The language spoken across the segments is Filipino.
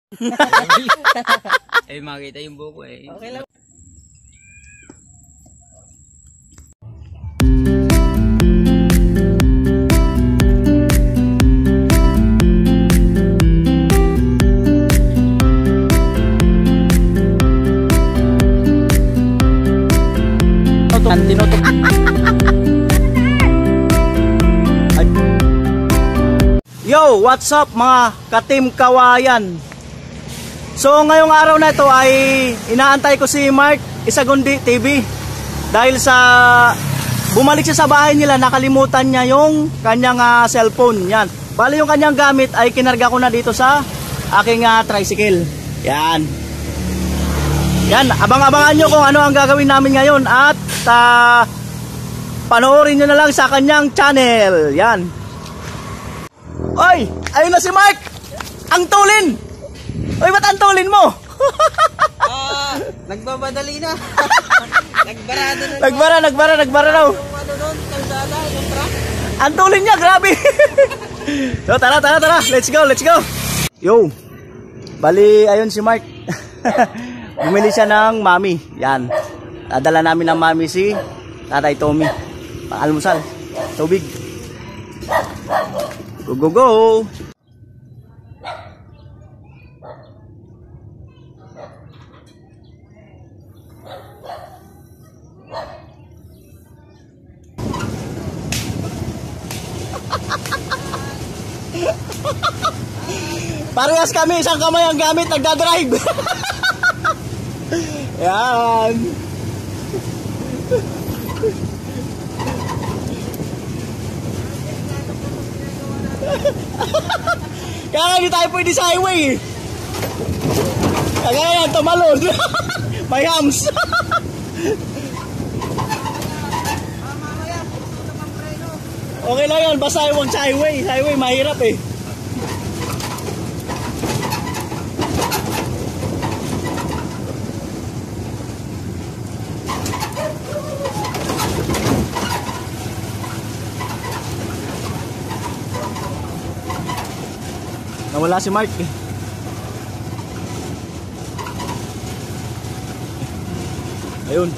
Eh, makita yung buko eh. Okay lang. Tinutok. Yo, what's up mga ka-team Kawayan? So ngayong araw na ito ay inaantay ko si Mark Isagundi TV. Dahil sa bumalik siya sa bahay nila, nakalimutan niya yung kanyang cellphone. Yan. Bali yung kanyang gamit ay kinarga ko na dito sa aking tricycle. Yan. Yan, abang-abangan nyo kung ano ang gagawin namin ngayon at panoorin nyo na lang sa kanyang channel. Yan. Oy, ayun na si Mark. Ang tulin. Oy, ba't ang tulin mo? Nagbabadali na. Nagbarado na. Nagbara daw. Yung ano nun, kalsada, yung truck. Ang tulin niya, grabe. So, tara. Let's go. Yo. Bali, ayun si Mark. Bumili siya ng mami. Yan. Dadala namin ng mami si Tatay Tommy. Pang-almusal. Tubig. Go. Parehas kami, isang kamay ang gamit, nagdadrive. Yan. Kaya hindi tayo pwede sa highway. Kaya yan, tumalon. May hams. Okay lang yan, basta huwag sa highway. Sa highway, mahirap eh. Nawala si Mark eh. Ayun.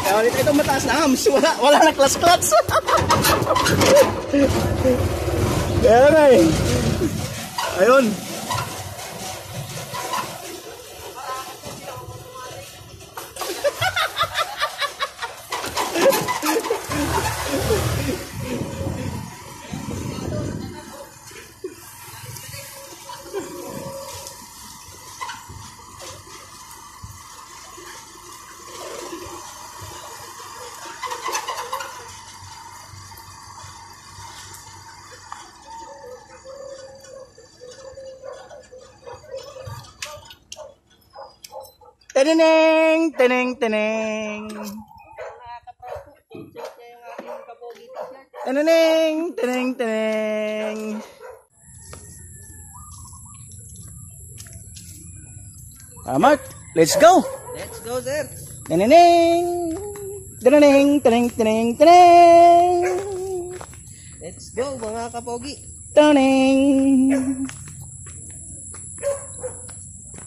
Kaya ulit itong mataas na hams. Wala na clutch. Kaya na eh. Ayun. Teneng. Teneng. Mark, let's go. Let's go, sir. Teneng. Let's go, mga kapogi. Teneng.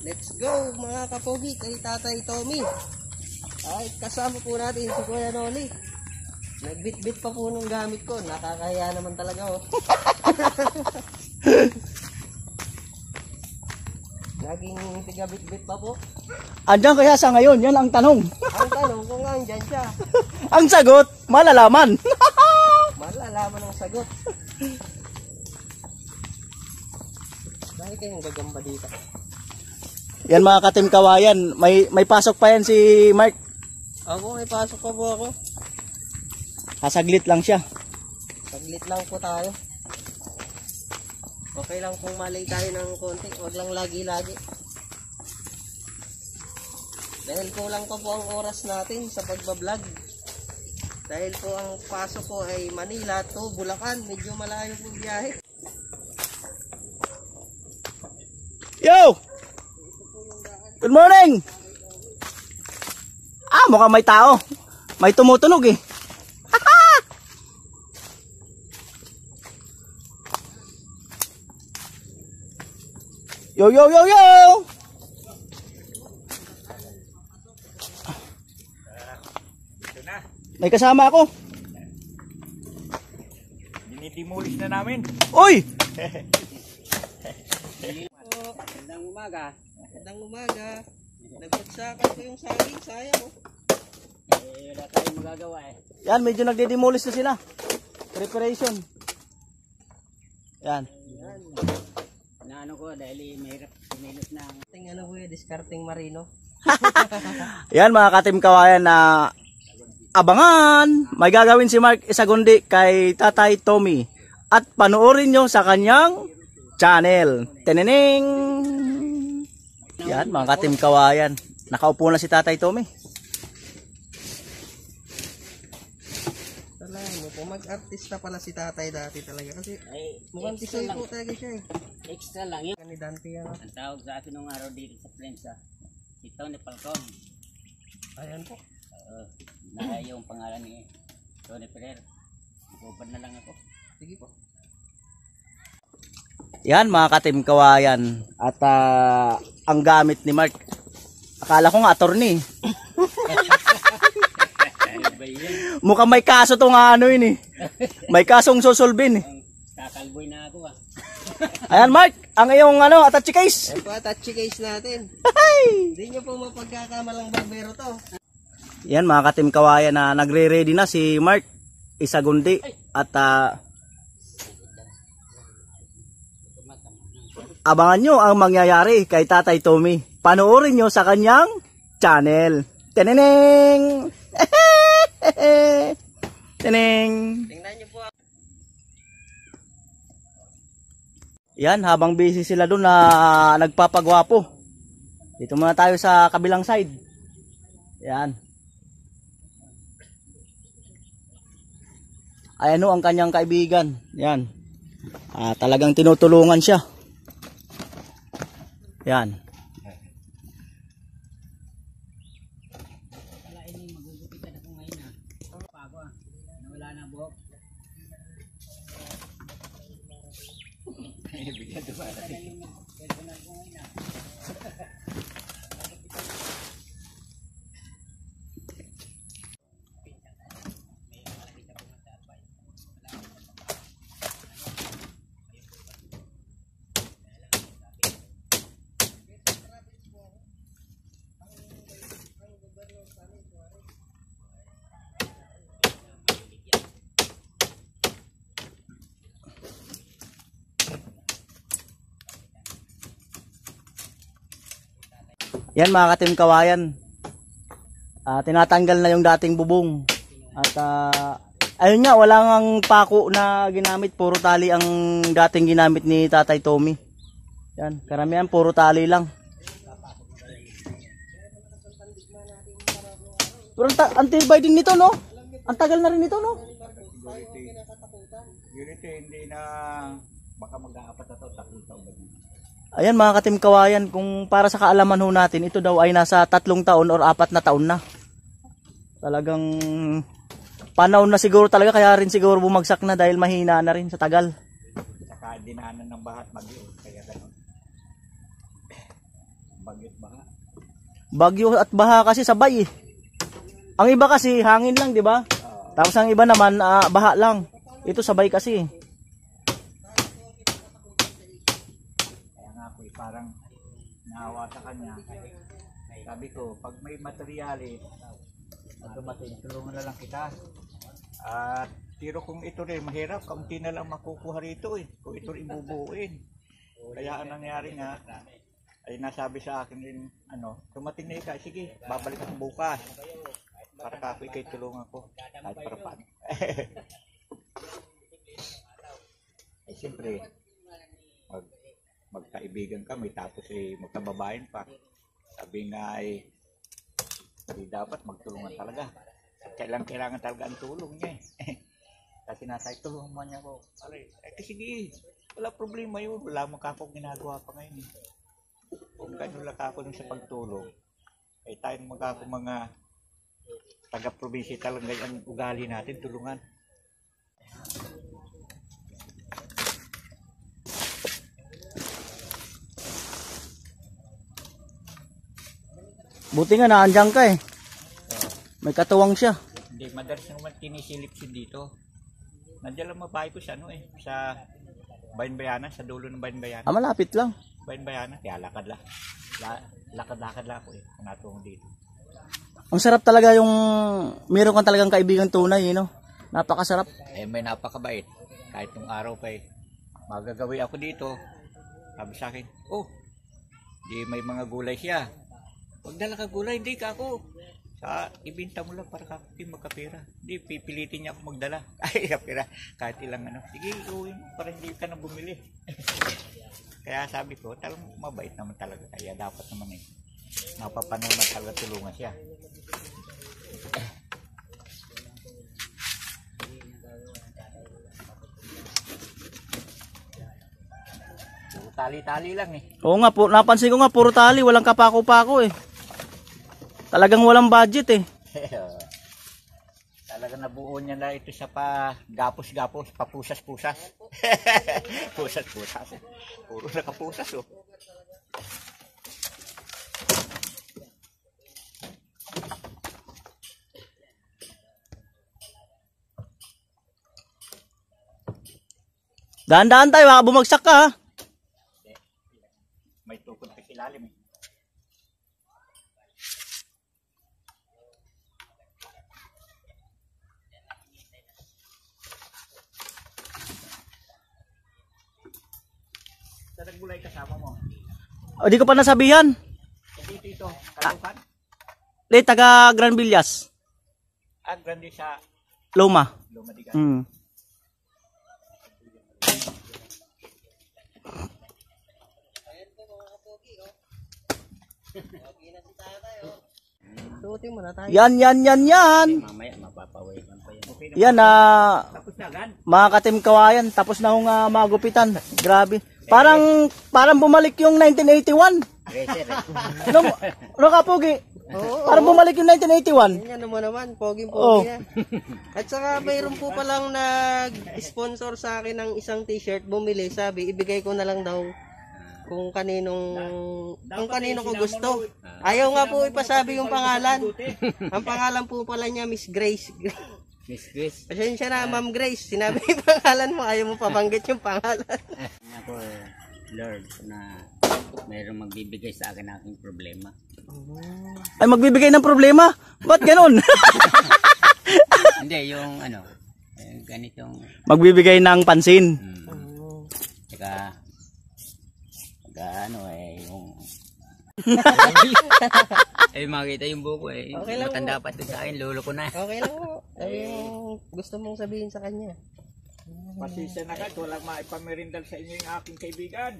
Let's go, mga kapogi, kay Tatay Tommy. Ay, kasama po natin si Kuya Noli. Nagbit-bit pa po ng gamit ko. Nakakaya naman talaga, oh. Naging tiga-bit-bit pa po. Andiyan kaya sa ngayon? Yan ang tanong. Ang tanong kung andyan siya. Ang sagot, malalaman. Malalaman ang sagot. Dahil kayong gagamba dito. Yan mga ka-team Kawayan, may pasok pa yan si Mark. Ako, may pasok pa po ako. Kasaglit lang siya. Saglit lang po tayo. Okay lang kung malay tayo ng konti. Huwag lang lagi-lagi. Dahil kulang pa po ang oras natin sa pagbablog. Dahil po ang pasok ko ay Manila to Bulacan. Medyo malayo po biyahe. Yo! Good morning! Ah, mukhang may tao. May tumutunog eh. Yo, yo, yo, yo! May kasama ako. Dinidimulis na namin. Uy! Magandang umaga. Magandang umaga. Nagbagsakan ko yung saging, sayang oh. Wala tayong magagawa eh. Yan, medyo nagde-demolish na sila. Preparation. Yan. Naano ko dahil mahirap kumilos na. Ting ano po yung discarding marino. Yan mga katim kawayan na abangan. May gagawin si Mark Isagundi kay Tatay Tommy. At panoorin nyo sa kanyang channel. Tenening! Yan mga katim kawayan. Nakaupo na si Tatay Tommy. Tala mo po, mag-artista pala si tatay dati talaga. Kasi Ay, mukhang extra tisoy lang. po talaga siya eh. Extra lang yun. Ni Dante yan. Ang tawag sa akin nung araw dito sa prensa, si Tony Falcon. Ayan po. Na yung pangalan ni Tony Ferrer. Magupad na lang ako. Sige po. Yan mga katim kawayan. At ang gamit ni Mark. Akala ko nga attorney. Ano ba yun? Mukhang may kaso tong ano yun eh. May kasong susulbin eh. Kakalboy na ako ah. Ayan Mark, ang iyong ano, attache case. Ayan po, touchy case natin. Hindi nyo po mapagkakamalang barbero to. Yan mga katim kawayan na nagre-ready na si Mark Isagundi. At abangan nyo ang mangyayari kay Tatay Tommy. Panoorin nyo sa kanyang channel. Teneneng! Teneng! Tingnan nyo po. Yan, habang busy sila doon na nagpapagwapo. Dito muna tayo sa kabilang side. Yan. Ayan o ang kanyang kaibigan. Yan. Talagang tinutulungan siya. Yan. Wala ini magugupitan ako ngayon ah. Pago ah. Nawala na buhok. Bigyan dumarating. Personal ko ngayon ah. Yan mga katim kawayan. Tinatanggal na yung dating bubong. At ayun nga, wala ngang pako na ginamit. Puro tali ang dating ginamit ni Tatay Tommy. Yan, karamihan puro tali lang. Pero ang tibay din nito, no? Ang tagal na rin nito, no? Unity, hindi na baka mag-aapat na taon, tatlong taon ba? Ayan mga katim kawayan, kung para sa kaalaman ho natin, ito daw ay nasa 3 taon or 4 na taon na. Talagang panahon na siguro talaga, kaya rin siguro bumagsak na dahil mahina na rin sa tagal. Saka dinanan ng bahat bagyo, kaya gano'n. Bagyo't baha. Bagyo at baha kasi sabay eh. Ang iba kasi hangin lang, di ba? Tapos ang iba naman baha lang. Ito sabay kasi. Kaya nga po, parang naawa sa kanya. Sabi ko, pag may materyales, dumating, tulungan na lang kita. At tiro kung ito rin, mahirap, kaunti na lang makukuha rito eh. Kung ito rin ibubuuin. Kaya ang nangyari nga, ay nasabi sa akin rin, dumating na ika, sige, babalik ako bukas. Para kapoy kay tulungan ko. Kahit para paano. Ay siyempre, magkaibigan kami, tapos magkababayan pa. Sabi nga ay, hindi dapat magtulungan talaga. Kailangan talaga ang tulong niya eh. Kasi nasa tulungan mo niya ko. Sige, wala problema yun. Wala mo kakong ginagawa pa ngayon eh. mag-ano lang ako dun sa pagtulong, ay tayong mga taga-probinsya talaga ang ugali natin, tulungan. Buti nga naandyan ka eh. May katuwang siya. Hindi, madalas naman tinisilip-silip dito. Nandiyan lang mabahay ko sa sa Bayan-Bayanan, sa dulo ng Bayan-Bayanan. Ah, malapit lang. Bayan-Bayanan, kaya lakad lang. Lakad-lakad lang ako natungo dito. Ang sarap talaga yung meron kang talagang kaibigan tunay, no? Napakasarap. May napakabait. Kahit nung araw pa magagawi ako dito. Sabi sa akin, di may mga gulay siya. Huwag dala ka gulay, hindi ka ako. Ibinta mo lang para magkapera. Hindi, pipilitin niya ako magdala. Ay, kapera. Kahit ilang sige, uwi mo para hindi ka na bumili. Kaya sabi ko, talagang mabait naman talaga. Kaya dapat naman napapanaman talaga tulungan siya. Tali-tali lang Oo nga, napansin ko nga, puro tali. Walang kapako-pako eh. Talagang walang budget eh. Talagang nabuo niya na ito sa gapos-gapos, papusas-pusas. Pusas-pusas. Puro nakapusas Dahan-dahan tayo, baka bumagsak ka ha. May tukod pa silalim Saan gulay kasama mo? O, di ko pa nasabihan. Dito, Kalukan? Taga Gran Villas. Grande sa Loma. Digan. Suotin mo na tayo. Yan. Mamaya mapapawikan pa yan. Yan Tapos na agad? mga katim kawayan, tapos na akong magupitan. Grabe. Parang bumalik yung 1981. No Kapogi? Parang bumalik yung 1981. Yan naman, poging-pogi na. At saka mayroon po palang nag-sponsor sa akin ng isang t-shirt, bumili, sabi, ibigay ko na lang daw kung kanino ko gusto. Ayaw nga po ipasabi yung pangalan. Ang pangalan po pala niya, Miss Grace. Miss Grace. Pasensya na, Ma'am Grace. Sinabi yung pangalan mo, ayaw mo pabanggit yung pangalan. Ako, Lord, na mayroong magbibigay sa akin ng aking problema. Ay, magbibigay ng problema? Ba't ganun? Hindi, yung ganitong... Magbibigay ng pansin. Tsaka, yung... makita yung buko Okay lang matanda pa ito sa akin, lolo ko na. Okay lang po. Sabi yung gusto mong sabihin sa kanya. Pasisya na ka, walang maipamerindal sa inyo yung aking kaibigan.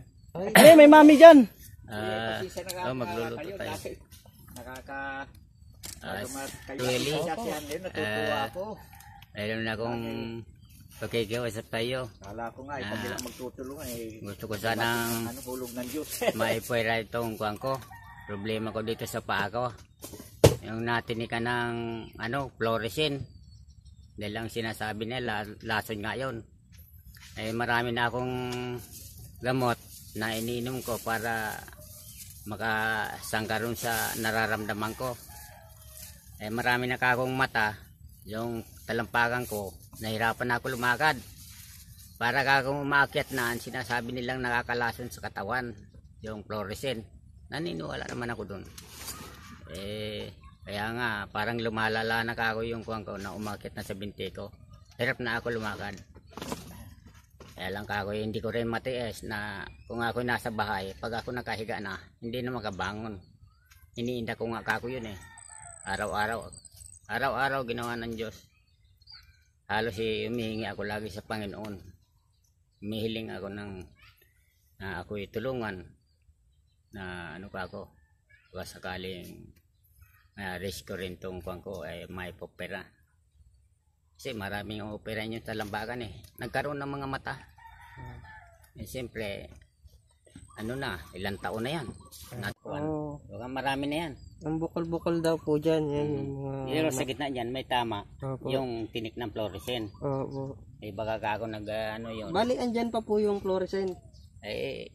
Ay, may mami dyan. Pasisya na ka, magluluto kayo, tayo. dahil kayo Really? sasasihan din, natutuwa ako. Mayroon na akong pakikiusap tayo. Kala ko nga, pag ilang magtutulungan Gusto ko sanang hulog ng Diyos. maipuwera itong kuwan ko. Problema ko dito sa paa ko. Yung natinikan ng fluorescent. Dahil lang sinasabi nila, lason nga yun. Marami na akong gamot na iniinom ko para makasangkaroon sa nararamdaman ko. Marami na akong mata. Yung talampakan ko, nahirapan ako lumakad. Para akong umakyat na, sinasabi nilang nakakalason sa katawan. Yung fluorescent. Naniniwala naman ako dun. Kaya nga, parang lumalala na ako yung kuwang ko na umakyat na sa binti ko. Hirap na ako lumakad. Kaya lang ako, hindi ko rin matiis na kung ako nasa bahay, pag ako nakahiga na, hindi na makabangon. Iniinda ko nga ako yun Araw-araw. Araw-araw ginawa ng Diyos. Halos humihingi ako lagi sa Panginoon. Humihiling ako na ako'y tulungan. Na ako, baka sakaling risk ko rin itong kuwang ko ay may opera. Kasi maraming opera nyo sa lambakan Nagkaroon ng mga mata. Siyempre, ano na, ilang taon na yan. Oh, Marami na yan. ang bukol-bukol daw po dyan. Yan, yung mga... Pero sa gitna dyan, may tama. Opo. Yung tinik ng fluorescent. Opo. Eh, baka ako ano yun. Bali, andyan pa po yung fluorescent. Eh,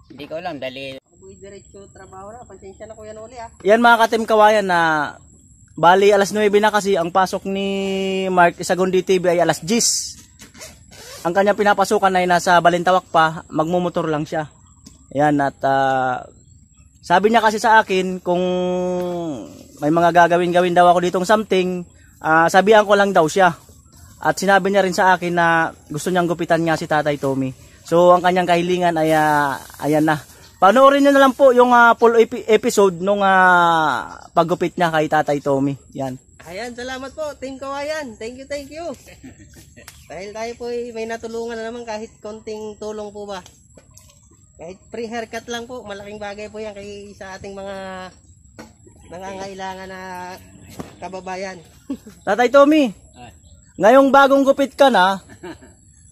hindi ko alam, dali. Ako'y diretso trabaho na. Pasensya na Kuya Noli ah. Yan mga Katim Kawayan na bali alas 9 na kasi ang pasok ni Mark Isagundi TV ay alas 10. Ang kanyang pinapasukan ay nasa Balintawak pa, magmumotor lang siya. Yan at sabi niya kasi sa akin kung may mga gagawin daw ako ditong something, sabihan ko lang daw siya. At sinabi niya rin sa akin na gusto niyang gupitan nga si Tatay Tommy. So ang kanyang kahilingan ay ayan na. Panoorin niyo na lang po yung full episode nung paggupit niya kay Tatay Tommy. Yan. Ayan, salamat po, Team Kawayan. Thank you. Dahil tayo po may natulungan na naman kahit konting tulong po ba. Kahit free haircut lang po, malaking bagay po yan kay sa ating mga nangangailangan na kababayan. Tatay Tommy, ngayong bagong gupit ka na,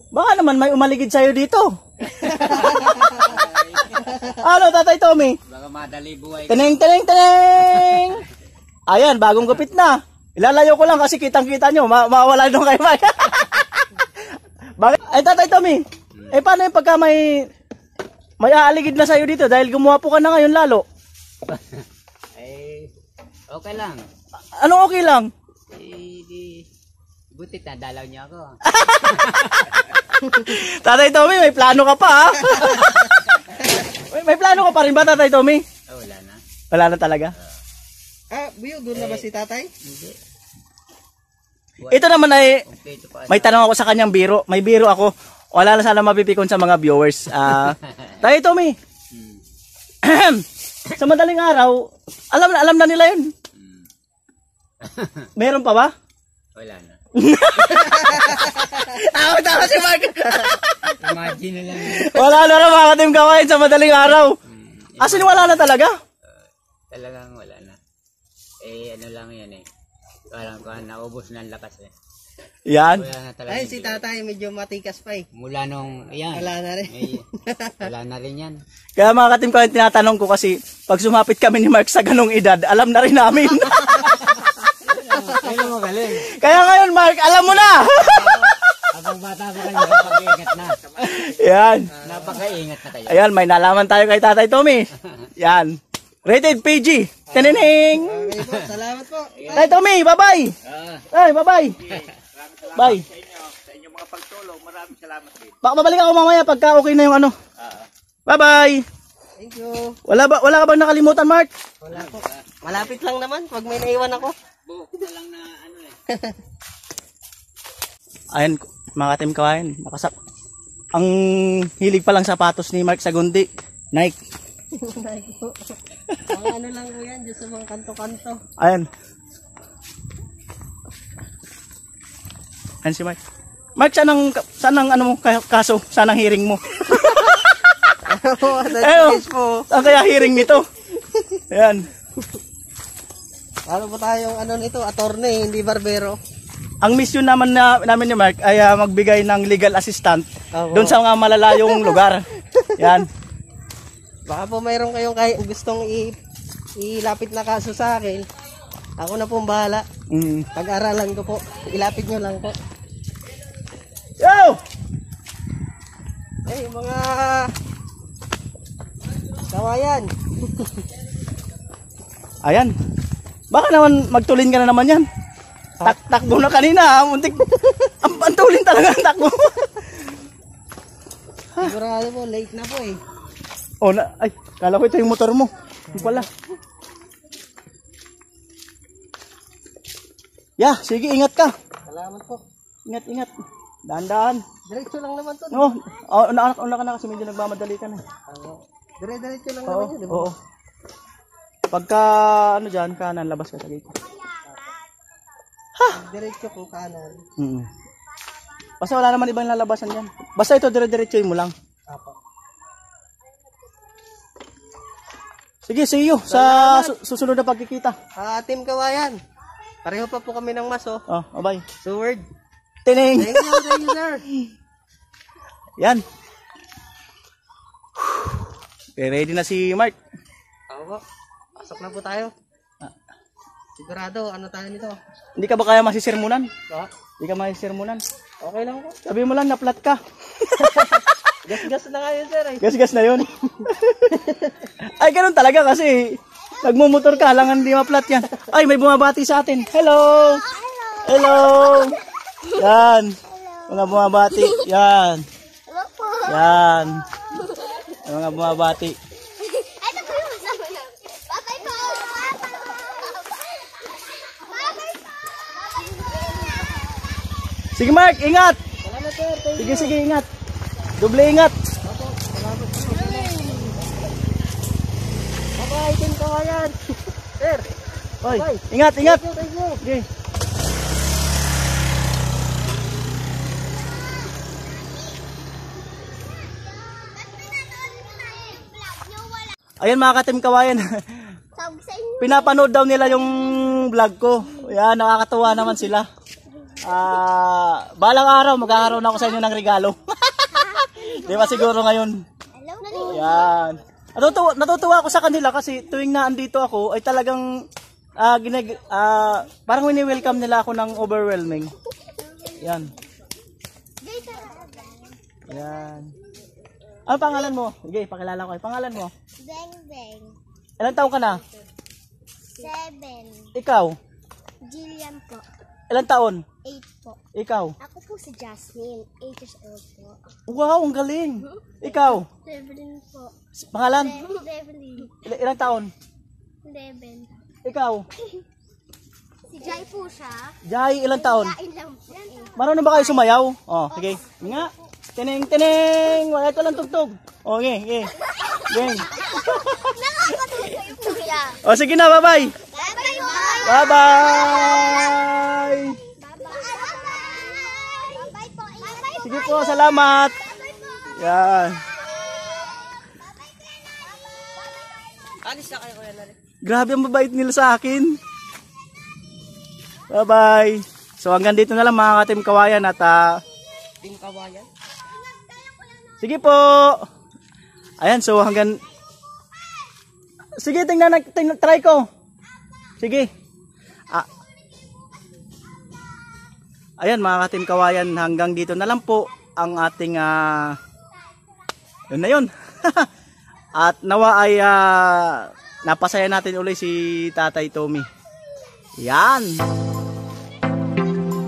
baka naman may umaligid sa'yo dito. Ano, Tatay Tommy? Baka madali buhay. Teneng! Ayan, bagong gupit na. Ilalayo ko lang kasi kitang-kita nyo, mawala nung kay Mike. Bakit? Ay, Tatay Tommy, paano yung pagka may aaligid na sa'yo dito dahil gumawa po ka na ngayon lalo? Eh, okay lang. Anong okay lang? Butit na dalaw niya ako. Tatay Tommy, may plano ka pa ha? may plano ka pa rin ba, Tatay Tommy? Oh, wala na. Wala na talaga. Buyo, doon na ba si tatay? Hindi. Ito naman ay, Okay, ito pa. may tanong ako sa kanyang biro. May biro ako. Wala na sana mapipikon sa mga viewers. Tatay Tommy, sa madaling araw, alam na nila yun. Meron pa ba? Wala na. Tawa si Mark. Imagine na lang. Wala na rin mga Katim Kawayan sa madaling araw. Asin wala na talaga? Talagang wala na. Eh, ano lang yan eh. Parang naubos na ang lakas eh. Yan. Wala na talaga. Ay, si tatay medyo matikas pa eh. Mula nung, yan. Wala na rin. Wala na rin yan. Kaya mga Katim Kawayan, tinatanong ko kasi pag sumapit kami ni Mark sa ganong edad, alam na rin namin. Kaya mo galing. Kaya ngayon Mark, alam mo na. Habang bata pa kayo, napaka-ingat na. Yan. Napaka-ingat na kayo. Ayan, may nalaman tayo kay Tatay Tommy. Yan. Rated PG. Tinining. Okay po, salamat po. Tatay Tommy, bye-bye. Ay, bye-bye. Bye. Sa inyong mga pagtulong, maraming salamat din. Baka babalik ako mamaya pagka okay na yung ano. Bye-bye. Thank you. Wala ka bang nakalimutan, Mark? Wala po. Malapit lang naman pag may naiwan ako. Buhok na lang na ano eh. Ayan, mga Katim Kawayan, ang hilig pa lang sapatos ni Mark Isagundi, Nike. Mga ano lang po yan, dyan sa mga kanto-kanto. Ayan. Ayan si Mark. Mark, saan ang ano mo, kaso? Saan ang hearing mo? That's po. Saan kaya hearing nito? Ayan. Ano po tayong ano nito, attorney, hindi barbero. Ang mission naman namin ni Mark ay magbigay ng legal assistant Opo. doon sa mga malalayong lugar. Yan. Baka po mayroon kayong gustong ilapit na kaso sa akin. Ako na pong bahala. Pag-aralan ko po. Ilapit nyo lang po. Yo! Eh, mga kawayan. Ayan. Baka naman magtulin ka na naman yan. Takbo na kanina. Muntik. Ang tulin talaga ang takbo. Sigurado po, late na po eh. Oh, ay, kala ko ito yung motor mo. Yung pala. Yeah, sige, ingat ka. Salamat po. Ingat. Dahan-dahan. Diretso lang naman to. No, una ka na kasi medyo nagmamadali ka na. Diretso lang Oo, naman yun, di ba? oo. Pagka ano dyan, kanan, labas ka sa gate. Diretso po kanan. Basta wala naman ibang lalabasan dyan. Basta ito, dire-diretsoin mo lang. Apo. Sige, see you sa susunod na pagkikita. Team Kawayan. Pareho pa po kami ng maso. Oh, bye. Seward. Tining. Thank you, sir. Yan. Okay, ready na si Mark. Ako, pasok na po tayo. Sigurado, ano tayo nito? Hindi ka ba kaya masisirmunan? Ha? Hindi ka masisirmunan. Okay lang po. Sabi mo lang na flat ka. Gas-gas na kayo, sir. Gas-gas na yun. Ay, ganun talaga kasi nagmumotor ka, halangan hindi ma-flat yan. Ay, may bumabati sa atin. Hello! Hello! Yan. Mga bumabati. Yan. Yan. Mga bumabati. Ito po yung kasama namin. Babay po! Babay po! Sige Mark, ingat! Salamat, sir. Thank Sige, sige, ingat. Doble ingat. Bye-bye, Team Kawayan. Sir, Oy, ingat, ingat. thank you. Okay. Ayan mga ka-Team Kawayan. Tawag sa inyo. Pinapanood daw nila yung vlog ko. Ayan, nakakatuwa naman sila. Balang araw, magkakaroon ako sa inyo ng regalo. Di ba siguro ngayon? Hello? Ayan. Natutuwa ako sa kanila kasi tuwing na andito ako ay talagang parang wini-welcome nila ako ng overwhelming. Ayan. Ayan. Ano pangalan mo? Sige, pakilala ko. Pangalan mo? Beng Beng. Ilang taon ka na? 7. Ikaw? Jillian po. Ilang taon? 8 po. Ikaw? Ako po si Jasmine. 8 years old po. Wow, ang galing. Ikaw? Devlin po. Pangalan? Devlin. Ilang taon? 11. Ikaw? Si Jai po siya. Jai, ilang taon? Kain lang po. Marunong ba kayo sumayaw? Oh, sige. Nga. Tineng, tineng. Wala ito lang tugtog. Okay, okay. Okay. Nakakatuloy po siya. O, sige na, bye-bye. Bye-bye po. Bye-bye. Bye-bye po. Bye-bye Sige po, salamat. Yan. Alis na kayo, Kuya Nari. Grabe ang mabait nila sa akin. Bye-bye. So, hanggang dito na lang mga ka-Team Kawayan at Team Kawayan. sige po. Ayan, so hanggang... Sige, tingnan, try ko. Sige. Ayan mga ka-Team Kawayan, hanggang dito na lang po ang ating... yun na yun. At nawa ay napasaya natin ulit si Tatay Tommy. Yan.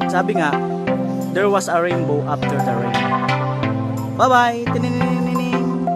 Sabi nga, there was a rainbow after the rain. Bye-bye.